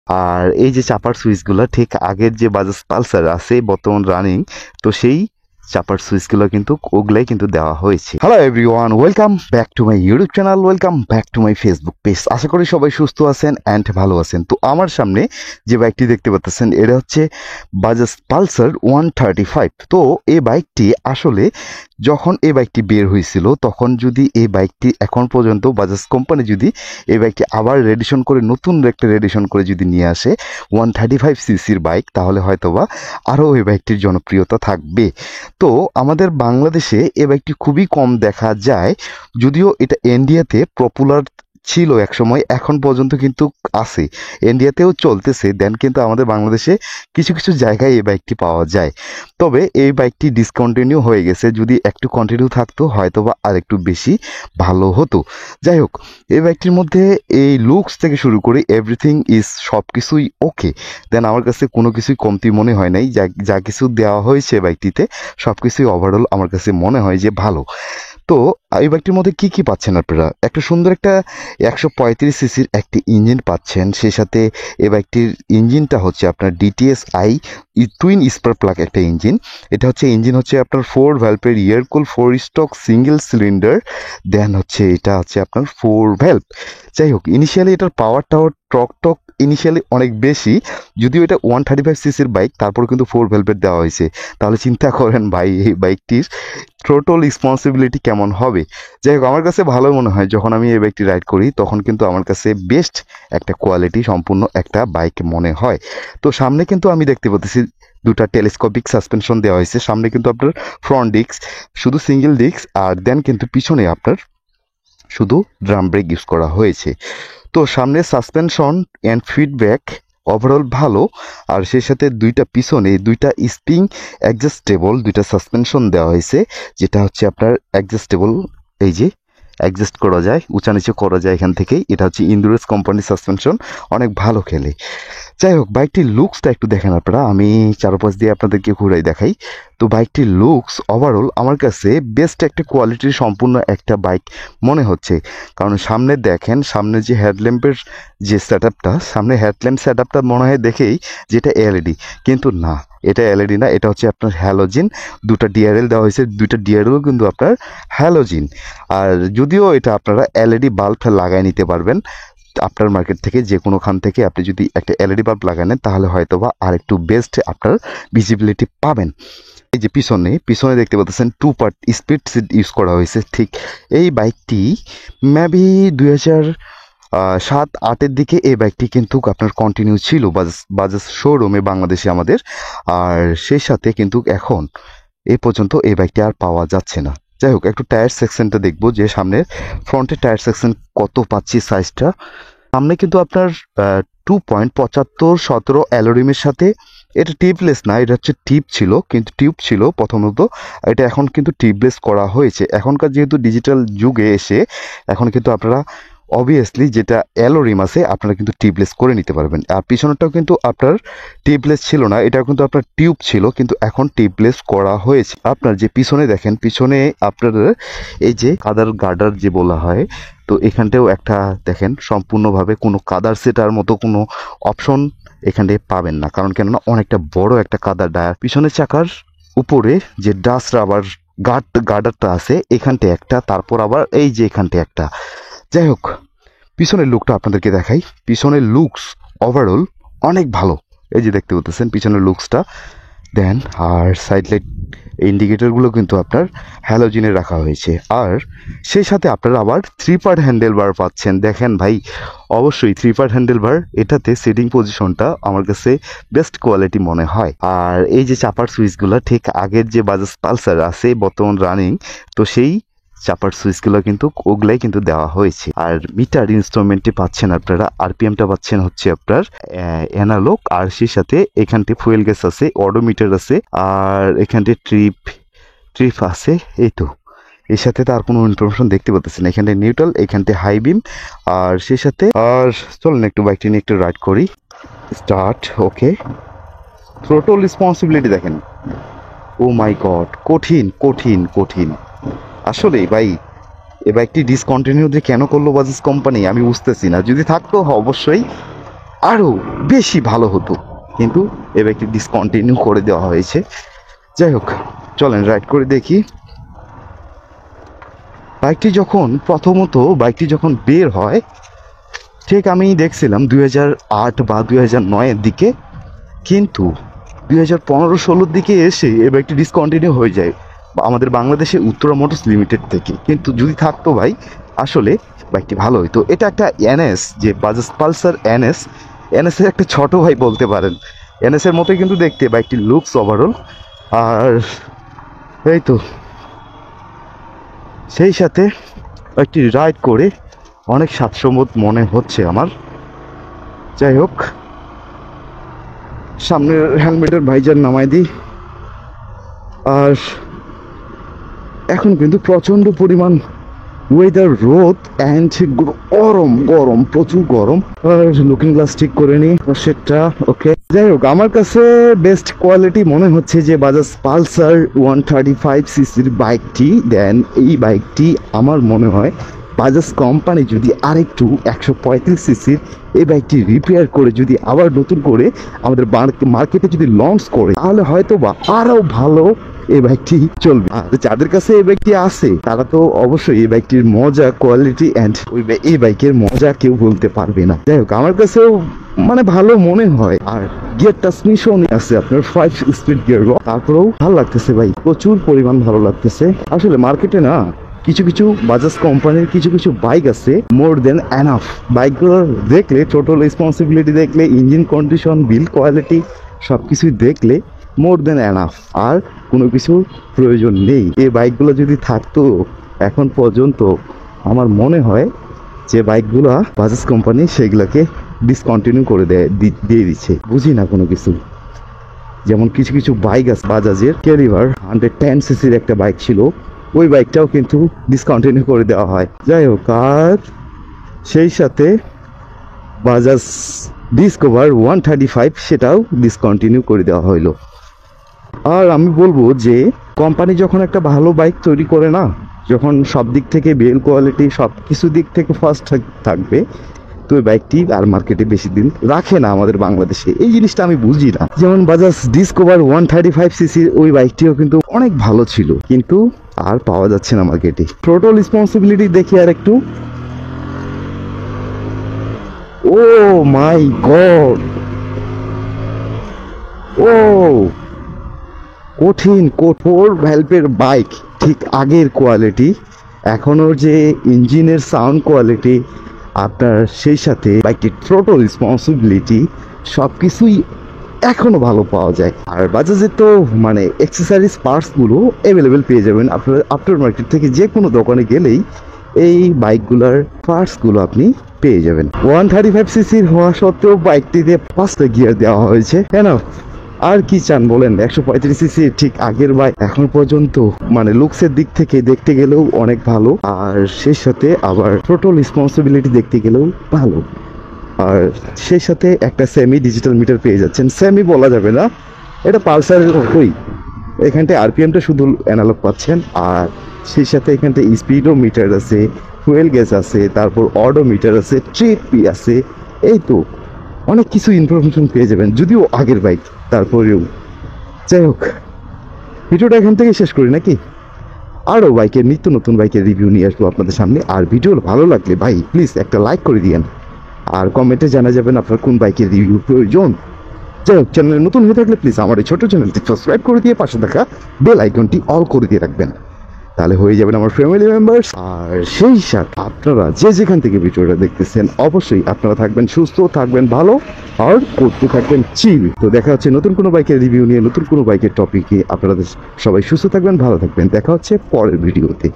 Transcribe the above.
আর এই যে চাপার সুইচগুলো ঠিক আগের যে বাজাজ পালসার আছে বর্তমান রানিং, তো সেই চাপার সুইচগুলো কিন্তু ওগুলাই কিন্তু দেওয়া হয়েছে। Hello everyone, welcome back to my YouTube channel, welcome back to my Facebook page. আশা করি সবাই সুস্থ আছেন অ্যান্ড ভালো আছেন। তো আমার সামনে যে বাইকটি দেখতে পাচ্ছেন এটা হচ্ছে বাজাজ পালসার 135। তো এই বাইকটি আসলে যখন এই বাইকটি বের হয়েছিল তখন যদি এই বাইকটি এখন পর্যন্ত বাজাজ কোম্পানি যদি এই বাইকটি আবার রেডিশন করে নতুন একটা রেডিশন করে যদি নিয়ে আসে 135 সিসির বাইক, তাহলে হয়তোবা আরও এই বাইকটির জনপ্রিয়তা থাকবে। তো আমাদের বাংলাদেশে এই বাইকটি খুবই কম দেখা যায়, যদিও এটা ইন্ডিয়াতে পপুলার ছিল এক সময়, এখন পর্যন্ত কিন্তু আছে, ইন্ডিয়াতেও চলতেছে। দেন কিন্তু আমাদের বাংলাদেশে কিছু কিছু জায়গায় এই বাইকটি পাওয়া যায়। তবে এই বাইকটি ডিসকন্টিনিউ হয়ে গেছে, যদি একটু কন্টিনিউ থাকতো হয়তোবা আর একটু বেশি ভালো হতো। যাই হোক, এই বাইকটির মধ্যে এই লুকস থেকে শুরু করে এভরিথিং ইজ সব কিছুই ওকে। দেন আমার কাছে কোনো কিছুই কমতি মনে হয় নাই, যা যা কিছু দেওয়া হয়েছে বাইকটিতে সব কিছুই ওভারঅল আমার কাছে মনে হয় যে ভালো। তো এই বাইকটির মধ্যে কি কি পাচ্ছেন আপনারা? একটা সুন্দর একটা 135 সিসির একটি ইঞ্জিন পাচ্ছেন, সেই সাথে এই বাইকটির ইঞ্জিনটা হচ্ছে আপনার DTSI টুইন স্পার্ক প্লাগ একটা ইঞ্জিন। এটা হচ্ছে ইঞ্জিন হচ্ছে আপনার 4 ভ্যালভের ইয়ার কুল 4 স্টক সিঙ্গেল সিলিন্ডার। দেন হচ্ছে এটা হচ্ছে আপনার 4 ভ্যালভ। যাই হোক, ইনিশিয়ালি এটার পাওয়ারটাও টক ইনিশিয়ালি অনেক বেশি, যদিও এটা 135 সিসির বাইক, তারপর কিন্তু 4 ভেলভেট দেওয়া হয়েছে। তাহলে চিন্তা করেন ভাই এই বাইকটির টোটাল রেসপন্সিবিলিটি কেমন হবে। যাই হোক, আমার কাছে ভালো মনে হয় যখন আমি এই বাইকটি রাইড করি, তখন কিন্তু আমার কাছে বেস্ট একটা কোয়ালিটি সম্পূর্ণ একটা বাইক মনে হয়। তো সামনে কিন্তু আমি দেখতে পাচ্ছি দুটা টেলিস্কোপিক সাসপেনশন দেওয়া হয়েছে। সামনে কিন্তু আপনার ফ্রন্ট ডিস্ক শুধু সিঙ্গেল ডিস্ক, আর দেন কিন্তু পিছনে আপনার শুধু ড্রাম ব্রেক ইউজ করা হয়েছে। তো সামনে সাসপেনশন অ্যান্ড ফিডব্যাক ওভারঅল ভালো, আর সেই সাথে পিছনে দুইটা স্প্রিং অ্যাডজাস্টেবল দুইটা সাসপেনশন দেওয়া হয়েছে, যেটা হচ্ছে আপনার অ্যাডজাস্টেবল, এই যে অ্যাডজাস্ট করা যায়, উঁচা নিচে করা যায় এখান থেকেই। এটা হচ্ছে ইন্দুরেন্স কোম্পানির সাসপেনশন, অনেক ভালো খেলে। যাই হোক, বাইকটির লুকসটা একটু দেখেন আপনারা, আমি চারপাশ দিয়ে আপনাদেরকে ঘুরাই দেখাই। তো বাইকটির লুকস ওভারঅল আমার কাছে বেস্ট একটা কোয়ালিটির সম্পূর্ণ একটা বাইক মনে হচ্ছে। কারণ সামনে দেখেন, সামনে যে হেডল্যাম্পের যে সেট আপটা, সামনে হেডল্যাম্প সেট আপটা মনে হয় দেখেই যেটা এলইডি, কিন্তু না, এটা এলইডি না, এটা হচ্ছে আপনার হ্যালোজিন। দুটা ডিআরএল দেওয়া হয়েছে, দুইটা ডিআরএল কিন্তু আপনার হ্যালোজিন। আর যদিও এটা আপনারা এলইডি বাল্ব লাগাই নিতে পারবেন আপনার মার্কেট থেকে, যে কোনো খান থেকে আপনি যদি একটা এলইডি বাল্ব লাগানেন তাহলে হয়তোবা আর একটু বেস্ট আপনার ভিজিবিলিটি পাবেন। এই যে পিছনে দেখতে পাচ্ছেন 2 পার্ট স্পিড সিট ইউজ করা হয়েছে। ঠিক এই বাইকটি মেবি 2007-08-এর দিকে এই বাইকটি কিন্তু আপনার কন্টিনিউ ছিল বাজাজ শোরুমে বাংলাদেশে আমাদের। আর সেই সাথে কিন্তু এখন এই পর্যন্ত এই বাইকটি আর পাওয়া যাচ্ছে না। যাই হোক, একটু টায়ার সেকশনটা দেখবো, যে সামনের ফ্রন্টের টায়ার সেকশন কত পাচ্ছি সাইজটা। সামনে কিন্তু আপনার 2.75-17 অ্যালোরিমের সাথে, এটা টিপলেস না, এটা হচ্ছে টিপ ছিল, কিন্তু টিউব ছিল প্রথমত, এটা এখন কিন্তু টিপলেস করা হয়েছে। এখনকার যেহেতু ডিজিটাল যুগে এসে এখন কিন্তু আপনারা অবভিয়াসলি যেটা অ্যালোরিম আছে আপনারা কিন্তু টিপলেস করে নিতে পারবেন। আর পিছনেরটাও কিন্তু আপনার টিপলেস ছিল না, এটা কিন্তু আপনার টিউব ছিল, কিন্তু এখন টিপলেস করা হয়েছে। আপনার যে পিছনে দেখেন, পিছনে আপনার এই যে কাদার গার্ডার যে বলা হয়, তো এখানটাও একটা দেখেন সম্পূর্ণভাবে কোনো কাদার সেটার মতো কোনো অপশন এখানে পাবেন না, কারণ কেননা অনেকটা বড় একটা কাদার ডায়ার। পিছনের চাকার উপরে যে ডাস্ট রাবার গার্ডারটা আছে এখানটা একটা, তারপর আবার এই যে এখানটা একটা। যাই হোক, পিছনের লুকটা আপনাদেরকে দেখাই। পিছনের লুকস ওভারঅল অনেক ভালো, এই যে দেখতে পাচ্ছেন পিছনের লুকসটা। দেন আর সাইড লাইট ইন্ডিকেটরগুলো কিন্তু আপনার হ্যালোজিনে রাখা হয়েছে। আর সেই সাথে আপনারা আবার 3 পার্ট হ্যান্ডেল বার পাচ্ছেন। দেখেন ভাই, অবশ্যই 3 পার্ট হ্যান্ডেল বার, এটাতে সিটিং পজিশনটা আমার কাছে বেস্ট কোয়ালিটি মনে হয়। আর এই যে চাপার সুইচগুলো ঠিক আগের যে বাজাজ পালসার আছে বর্তমান রানিং, তো সেই চাপার সুইচগুলো কিন্তু ওগুলাই কিন্তু দেওয়া হয়েছে। আর মিটার ইনস্ট্রুমেন্টে পাচ্ছেন আপনারা, আরপিএমটা পাচ্ছেন হচ্ছে আপনার অ্যানালগ, আর সেই সাথে এখানটি ফুয়েল গ্যাস আছে, অডোমিটার আছে, আর এখানটি ট্রিপ আছে। এই তো, এর সাথে তো আর কোনো ইনফরমেশন দেখতে পাচ্ছেন না। এখানটায় নিউট্রাল, এখানটায় হাই বিম, আর সেই সাথে আর চলুন একটু বাইকটি নিয়ে একটু রাইড করি। স্টার্ট, ওকে। থ্রোটল রেসপন্সিবিলিটি দেখেন, ও মাই গড, কঠিন কঠিন কঠিন আসলেই ভাই। এ বাইকটি ডিসকন্টিনিউ যে কেন করলো বাজাজ কোম্পানি আমি বুঝতেছি না। যদি থাকতো অবশ্যই আরও বেশি ভালো হতো, কিন্তু এই বাইকটি ডিসকন্টিনিউ করে দেওয়া হয়েছে। যাই হোক, চলেন রাইড করে দেখি। বাইকটি যখন বের হয়, ঠিক আমি দেখছিলাম 2008 বা 2009-এর দিকে, কিন্তু 2015-16-র দিকে এসে এই বাইকটি ডিসকন্টিনিউ হয়ে যায় আমাদের বাংলাদেশের উত্তরা মোটরস লিমিটেড থেকে। কিন্তু যদি থাকতো ভাই, আসলে বাইকটি ভালো হইতো। এটা একটা এনএস, যে বাজাজ পালসার এনএস, এনএসের একটা ছোট ভাই বলতে পারেন। এনএসের মতোই কিন্তু দেখতে বাইকটির লুকস ওভারঅল। আর এই তো, সেই সাথে একটি রাইড করে অনেক স্বাচ্ছন্দ্য মনে হচ্ছে আমার। যাই হোক, সামনের হেলমেটের ভাইজার নামাই দিই। আর এখন কিন্তু প্রচণ্ড পরিমাণ ওয়েদার, রোদ অ্যান্ড গরম গরম, প্রচুর গরম। আর লুকিং গ্লাস ঠিক করে নিই সেটা। ওকে, যাই হোক, আমার কাছে বেস্ট কোয়ালিটি মনে হচ্ছে যে বাজাজ পালসার 135cc বাইকটি। দেন এই বাইকটি আমার মনে হয় বাজাজ কোম্পানি যদি আরেকটু 135cc এই বাইকটি রিপেয়ার করে যদি আবার নতুন করে আমাদের মার্কেটে যদি লঞ্চ করে, তাহলে হয়তো বা আরও ভালো এই বাইকটি চলবে। আর যাদের কাছে এই বাইকটি আছে, তারা তো অবশ্যই এই বাইকটির মজা, কোয়ালিটি অ্যান্ড এই বাইকের মজা কেউ বলতে পারবে না। যাই হোক, আমার কাছেও মানে ভালো মনে হয়। আর গিয়ার ট্রান্সমিশন আছে আপনার 5 স্পিড গিয়ার, তারপরেও ভালো লাগতেছে ভাই, প্রচুর পরিমাণ ভালো লাগতেছে। আসলে মার্কেটে না কিছু কিছু বাজাজ কোম্পানির কিছু কিছু বাইক আছে মোর দেন এনাফ। বাইকগুলো দেখলে, টোটাল রেসপন্সিবিলিটি দেখলে, ইঞ্জিন কন্ডিশন, বিল্ড কোয়ালিটি সব কিছুই দেখলে মোর দেন এনাফ। আর কোনো কিছুর প্রয়োজন নেই। এই বাইকগুলো যদি থাকতো এখন পর্যন্ত, আমার মনে হয় যে বাইকগুলো বাজাজ কোম্পানি সেগুলোকে ডিসকন্টিনিউ করে দিয়ে দিচ্ছে। বুঝি না কোনো কিছু। যেমন কিছু কিছু বাইক আছে বাজাজের, ক্যারিবার 110cc একটা বাইক ছিল, ওই বাইকটাও কিন্তু ডিসকন্টিনিউ করে দেওয়া হয়। যাই হোক, আর সেই সাথে বাজাজ ডিসকভার 135 সেটাও ডিসকন্টিনিউ করে দেওয়া হইলো। আর আমি বলবো যে কোম্পানি যখন একটা ভালো বাইক তৈরি করে না, যখন সব দিক থেকে বিল্ড কোয়ালিটি সব কিছু দিক থেকে ফার্স্ট থাকবে, তো ওই বাইকটি আর মার্কেটে বেশি দিন রাখে না আমাদের বাংলাদেশে। এই জিনিসটা আমি বুঝি না। যেমন বাজাজ ডিসকভার 135cc ওই বাইকটিও কিন্তু অনেক ভালো ছিল, কিন্তু আর পাওয়া যাচ্ছে না মার্কেটে। টোটাল রেসপন্সিবিলিটি দেখি আর একটু। ও মাই গড, ও কঠিন, কঠোর ভ্যালভের বাইক, ঠিক আগের কোয়ালিটি। এখনও যে ইঞ্জিনের সাউন্ড কোয়ালিটি আপনার, সেই সাথে বাইকটির টোটাল রেসপন্সিবিলিটি সব কিছুই এখনও ভালো পাওয়া যায়। আর বাজাজের তো মানে অ্যাক্সেসরিজ পার্টসগুলো অ্যাভেলেবেল পেয়ে যাবেন আপনার আফটার মার্কেট থেকে। যে কোনো দোকানে গেলেই এই বাইকগুলোর পার্টসগুলো আপনি পেয়ে যাবেন। 135cc হওয়া সত্ত্বেও বাইকটিতে 5টা গিয়ার দেওয়া হয়েছে, কেন আর কি চান বলেন। 135cc ঠিক আগের বাইক, এখন পর্যন্ত মানে লুকসের দিক থেকে দেখতে গেলেও অনেক ভালো, আর সেই সাথে আবার টোটাল রেসপন্সিবিলিটি দেখতে গেলেও ভালো। আর সেই সাথে একটা সেমি ডিজিটাল মিটার পেয়ে যাচ্ছেন। সেমি বলা যাবে না, এটা পালসারের মতোই। এখানটা আরপিএমটা শুধু অ্যানালগ পাচ্ছেন। আর সেই সাথে এখানটা স্পিডও মিটার আছে, ফুয়েল গ্যাস আছে, তারপর অডো মিটার আছে, ট্রিপ আছে। এই তো অনেক কিছু ইনফরমেশন পেয়ে যাবেন, যদিও আগের বাইক তারপরেও। যাই হোক, ভিডিওটা এখান থেকে শেষ করি নাকি। আরও বাইকের নিত্য নতুন বাইকের রিভিউ নিয়ে আসবো আপনাদের সামনে। আর ভিডিও ভালো লাগলে ভাই প্লিজ একটা লাইক করে দিয়েন, আর কমেন্টে জানা যাবেন আপনার কোন বাইকের রিভিউ প্রয়োজন। যাই হোক, চ্যানেলে নতুন হয়ে থাকলে প্লিজ আমার এই ছোটো চ্যানেলটি সাবস্ক্রাইব করে দিয়ে পাশে থাকা বেল আইকনটি অল করে দিয়ে রাখবেন, তাহলে হয়ে যাবেন আমার ফ্যামিলি মেম্বার্স। আর সেই সাথে আপনারা যে যেখান থেকে ভিডিওটা দেখতেছেন, অবশ্যই আপনারা থাকবেন সুস্থ, থাকবেন ভালো, আর করতে থাকবেন চিল। তো দেখা হচ্ছে নতুন কোনো বাইকের রিভিউ নিয়ে, নতুন কোনো বাইকের টপিকে। আপনারা সবাই সুস্থ থাকবেন, ভালো থাকবেন। দেখা হচ্ছে পরের ভিডিওতে।